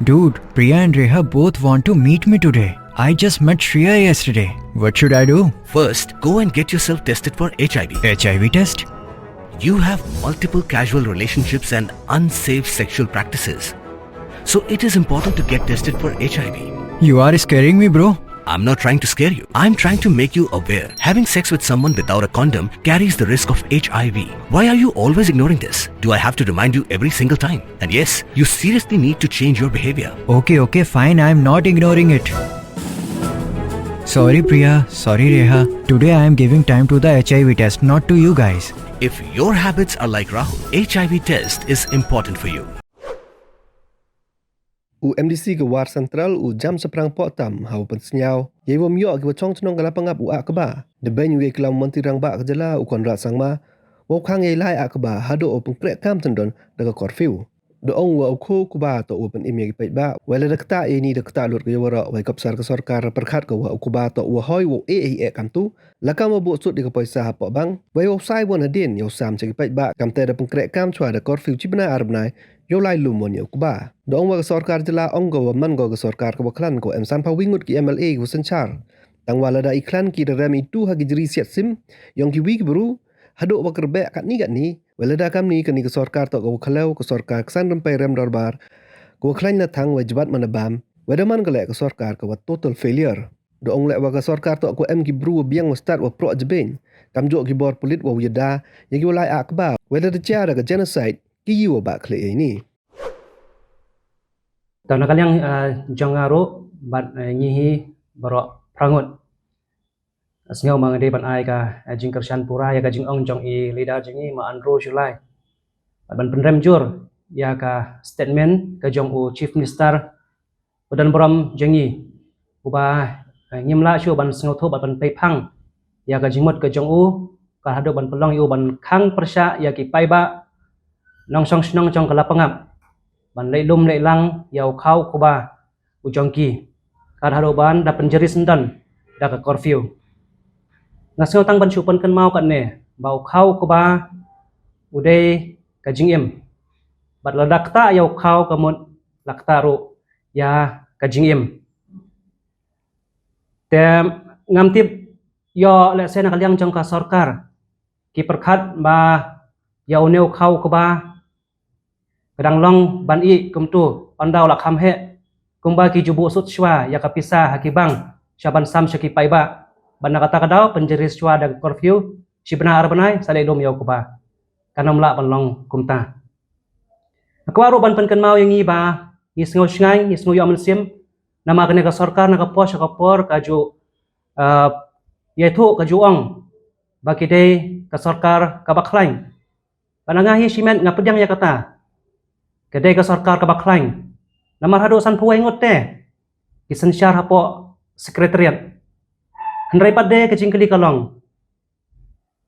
Dude, Priya and Reha both want to meet me today. I just met Shreya yesterday. What should I do? First, go and get yourself tested for HIV. HIV test? You have multiple casual relationships and unsafe sexual practices. So it is important to get tested for HIV. You are scaring me, bro. I'm not trying to scare you. I'm trying to make you aware. Having sex with someone without a condom carries the risk of HIV. Why are you always ignoring this? Do I have to remind you every single time? And yes, you seriously need to change your behavior. Okay, fine. I'm not ignoring it. Sorry, Priya. Sorry, Reha. Today I am giving time to the HIV test, not to you guys. If your habits are like Rahul, HIV test is important for you. U MDC ke war sentral u jam seperang pok tam hau pensenyau ye wom yo ke chong chnong kala pangap u akba de ben ye kelam menteri rang ba kejala u kon rat sangma wo khang ye lai akba hado o pengkrek kam tendon de korfiu de ong wa khu ku ba to u pen ime pe ba wala de kta e ni de kta lut ke wara wai kap sar ke sarkar perkhat ke wa ku ba to u hoi wo e kam tu la kam bo sut de ke paisa ha po bang wai wo sai won adin yo sam che pe ba kam te de pengkrek kam chwa de korfiu chibna arbnai yo lai lumon yo kuba dong wa sarkar jela onggo wa man go sarkar ko klan ko em san pawingut ki MLA ko senchar tang wala da iklan ki rem itu ha gijri siat sim yong ki wik bru hado wa kerbe kat ni wala da kam ni kani ko sarkar to ko khalau ko sarkar san rem pe rem darbar ko klan na thang wa jabat manabam wada man ko le ko sarkar ko total failure dong le wa ko sarkar to ko em ki bru biang start wa pro jben kam jo ki bor polit wa yada ye ki lai akba wala da cha da genocide kiyu ba kle ini Tana kalyang jangaro bat nyihi barok prangut asngau mangade ban ai ka jing kershan pura ya ka jing ong jong i leader jingi ma andro julai ban penrem jur ya ka statement ka jong u chief minister udan bram jingi uba nyimla chu ban sngau tho ban pe phang ya ka jingmot ka jong u ka hado ban pelong yu ban khang persya ya ki pai ba nong song snong jong kala pangap ban lei lum lei lang yau khau kuba ujong ki kar haro ban da penjeri sendan da ka curfew ngasau tang ban chupan kan mau kan ne bau khau kuba ude ka jingim bat ladak ta yau khau kamut lakta ro ya ka jingim te ngamtip yo le sen kalyang jong ka sarkar ki perkhat ba yau neu khau kuba kadang long ban i kumtu ondau la kham he kumba ki jubu sut shwa ya kapisa hakibang shaban sam shaki paiba ban kata kadau penjeri shwa da curfew shibna arbanai sale lom yau kuba kanam la ban long kumta akwaru ban penken mau yang iba isngo shngai isngo yo sim nama kene ka sarkar na ka pos ka por ka ju yaitu ka ju ong baki dei ka sarkar ka baklain panangahi simen ngapedyang ya kata kedai ka sarkar ka baklain namar hado san puai ngote kisen syar hapo sekretariat hendrai pade kecing kali kalong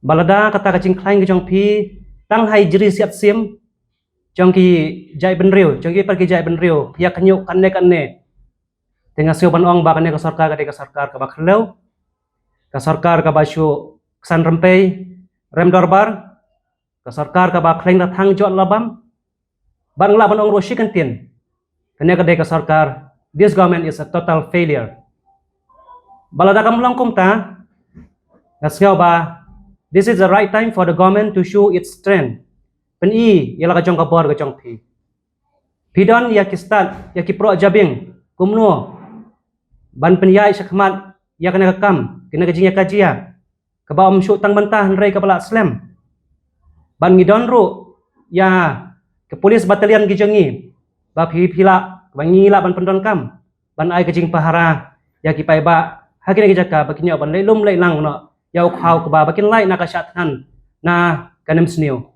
balada kata kecing klain ke jong pi tang hai jeri siat sim jong ki jai benriu jong ki pergi jai benriu pia kanyu kanne tengah siu ban ong ba kanne ka sarkar ka baklau ka sarkar ka basyu san rempei rem darbar ka sarkar ka baklain na thang jot labam Bangla ban ong roshi kantin kanya kadai ka sarkar this government is a total failure balada kam lang kumta ngasngau ba this is the right time for the government to show its strength pen i yala ka jong ka bor ka jong pi pidon ya ki start ya ki pro jabing kumno ban penyai sakmat ya kena kam kena kajing ya kajia ka ba om shu tang bantah nrei ka bala slam ban ngidon ru ya ke polis batalion gijangi ba pila bangi la ban pendon kam ban ai kajing pahara ya ki pai ba hakina gijaka bakinyo ban leilum leilang no ya khau ke ba bakin lai na ka syatan na kanem sniu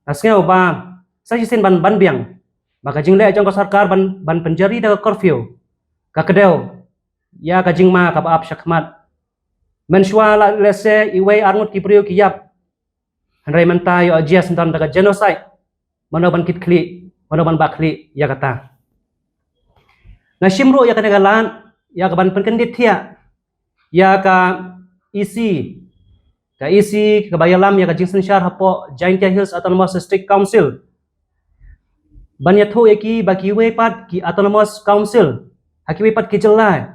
asngau ba sajisen ban biang ba kajing le jong ka sarkar ban penjari da curfew ka kedeu ya kajing ma ka ba ap syakmat menshwa la lese iwe arnut kibriu kiyap handrai menta yo ajias entan da genocide manoban kit kli manoban bakli ya kata na shimro ya kanagalan ya kaban penkendit ya ya ka isi ka bayalam ya ka jingsen shar hapo Jaintia Hills Autonomous District Council banyak tu ki bagi wepat ki autonomous council haki wepat ki jelai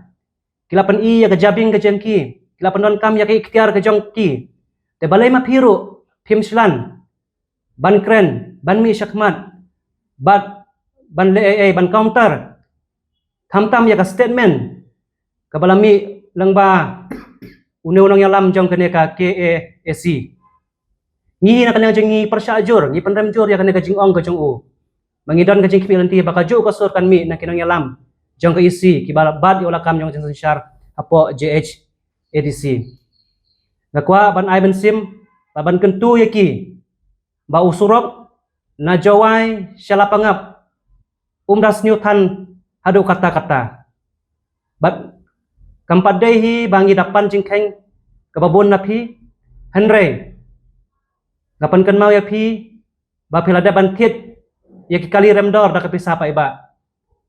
kilapan i ya kejabing ke jengki kilapan don kam ya ke ikhtiar ke jongki te balai ma piru pimslan ban kren ban mi syakmat ban le ban counter tam ya ka statement ka balami langba undang-undang yang lam jong kene ka KAC ngi na kanang jengi persyajur ngi penremjur ya kene ka jingong ka jong u mangidon ka jing kipilanti baka ju ka sur kan mi na kinong yalam jong ka isi ki bad yo lakam jong jeng syar apo JH ADC nakwa ban Ivan Sim ban kentu yaki ba usurok na jawai syalapangap umras nyutan hadu kata-kata bat kampadehi bangi dapan jingkeng kababon na pi Henry gapan kan mau ya pi ba pilada bantit ya kali remdor da kapisa pa iba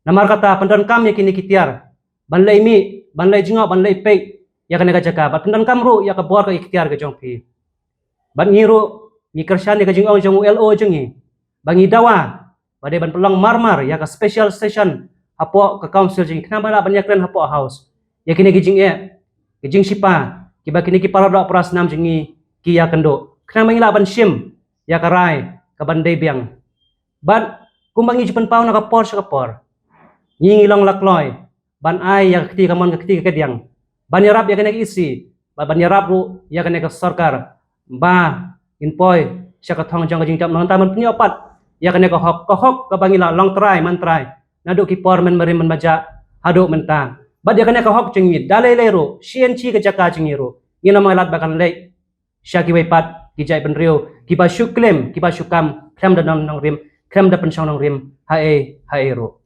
namar kata pandon kam ya kini kitiar ban lai mi ban lai jingo ban lai pe ya kana jaka ba pandon kam ru ya ka bor ka ikhtiar ka jong pi ban ngiru ni kershan ya ka jingo jong LO jengi bangi dawa bade ban pelang marmar ya ka special station apo ka council jing kenapa la banyak ren apo house ya kini gijing gijing sipa kiba kini ki parada pras nam jingi ki ya kendo kenapa ila ban sim ya karai ka bandai biang ban kumbangi jipan pau na kapor sa kapor ngilong lakloy ban ai ya keti kamon ka keti ka diang ban yarap ya kene isi ban yarap ru ya kene ka sarkar ba inpoy siya ka thong jang jing jam nang taman penyopat ya kene ka hok ka bangila long try man try nadu ki por men merim men baja hadu menta bad ya kene ka hok jingi dalai lero CNC ka jaka jingiru ngina malat bakan lek siya ki wepat ki jai benriu ki ba syuklem ki ba syukam krem da nang rim krem da pensong nang rim hae ro